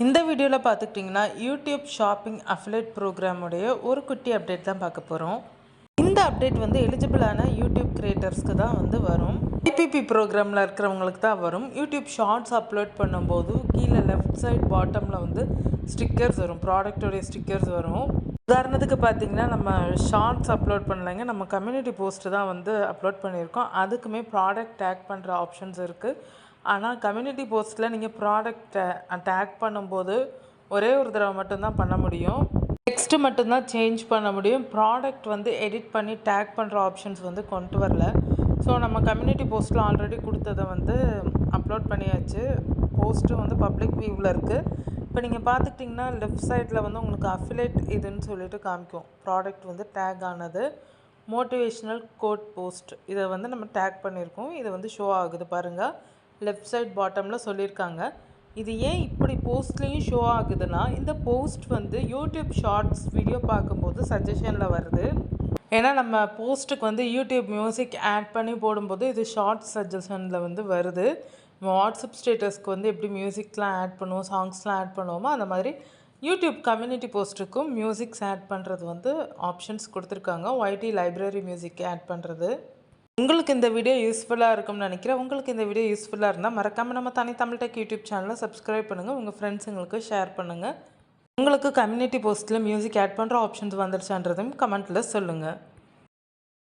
இந்த வீடியோவில் பார்த்துக்கிட்டிங்கன்னா யூடியூப் ஷாப்பிங் அஃபிலேட் ப்ரோக்ராமுடைய ஒரு குட்டி அப்டேட் தான் பார்க்க போகிறோம். இந்த அப்டேட் வந்து எலிஜிபிளான யூடியூப் கிரியேட்டர்ஸ்க்கு தான் வந்து வரும். ஐபிபி ப்ரோக்ராமில் இருக்கிறவங்களுக்கு தான் வரும். யூடியூப் ஷார்ட்ஸ் அப்லோட் பண்ணும்போது கீழே லெஃப்ட் சைட் பாட்டமில் வந்து ஸ்டிக்கர்ஸ் வரும், ப்ராடக்டோடைய ஸ்டிக்கர்ஸ் வரும். உதாரணத்துக்கு பார்த்தீங்கன்னா நம்ம ஷார்ட்ஸ் அப்லோட் பண்ணலைங்க, நம்ம கம்யூனிட்டி போஸ்ட்டு தான் வந்து அப்லோட் பண்ணியிருக்கோம். அதுக்குமே ப்ராடக்ட் டேக் பண்ணுற ஆப்ஷன்ஸ் இருக்குது. ஆனால் கம்யூனிட்டி போஸ்ட்டில் நீங்கள் ப்ராடக்டை டேக் பண்ணும்போது ஒரே ஒரு தடவை மட்டும்தான் பண்ண முடியும். டெக்ஸ்ட்டு மட்டும்தான் சேஞ்ச் பண்ண முடியும். ப்ராடக்ட் வந்து எடிட் பண்ணி டேக் பண்ணுற ஆப்ஷன்ஸ் வந்து கொண்டு வரல. ஸோ நம்ம கம்யூனிட்டி போஸ்ட்டில் ஆல்ரெடி கொடுத்ததை வந்து அப்லோட் பண்ணியாச்சு. போஸ்ட்டு வந்து பப்ளிக் வியூவில் இருக்குது. இப்போ நீங்கள் பார்த்துக்கிட்டிங்கன்னா லெஃப்ட் சைடில் வந்து உங்களுக்கு அஃபிலேட் இதுன்னு சொல்லிட்டு காமிக்கும். ப்ராடக்ட் வந்து டேக் ஆனது மோட்டிவேஷ்னல் கோட் போஸ்ட், இதை வந்து நம்ம டேக் பண்ணியிருக்கோம். இது வந்து ஷோ ஆகுது பாருங்கள், லெஃப்ட் சைட் பாட்டமில் சொல்லியிருக்காங்க. இது ஏன் இப்படி போஸ்ட்லேயும் ஷோ ஆகுதுன்னா, இந்த போஸ்ட் வந்து யூடியூப் ஷார்ட்ஸ் வீடியோ பார்க்கும்போது சஜஷனில் வருது. ஏன்னா நம்ம போஸ்ட்டுக்கு வந்து யூடியூப் மியூசிக் ஆட் பண்ணி போடும்போது இது ஷார்ட்ஸ் சஜஷனில் வந்து வருது. நம்ம வாட்ஸ்அப் ஸ்டேட்டஸ்க்கு வந்து எப்படி மியூசிக்லாம் ஆட் பண்ணுவோம், சாங்ஸ்லாம் ஆட் பண்ணுவோமோ அந்த மாதிரி யூடியூப் கம்யூனிட்டி போஸ்ட்டுக்கும் மியூசிக்ஸ் ஆட் பண்ணுறது வந்து ஆப்ஷன்ஸ் கொடுத்துருக்காங்க. ஒய்டி லைப்ரரி மியூசிக் ஆட் பண்ணுறது. உங்களுக்கு இந்த வீடியோ யூஸ்ஃபுல்லாக இருக்கும்னு நினைக்கிறேன். உங்களுக்கு இந்த வீடியோ யூஸ்ஃபுல்லாக இருந்தால் மறக்காமல் நம்ம தனி தமிழ் டெக் யூடியூப் சேனலை சப்ஸ்கிரைப் பண்ணுங்கள். உங்கள் ஃப்ரெண்ட்ஸுங்களுக்கு ஷேர் பண்ணுங்கள். உங்களுக்கு கம்யூனிட்டி போஸ்ட்டில் மியூசிக் ஆட் பண்ணுற ஆப்ஷன்ஸ் வந்துருச்சான்றதையும் கமெண்ட்டில் சொல்லுங்கள்.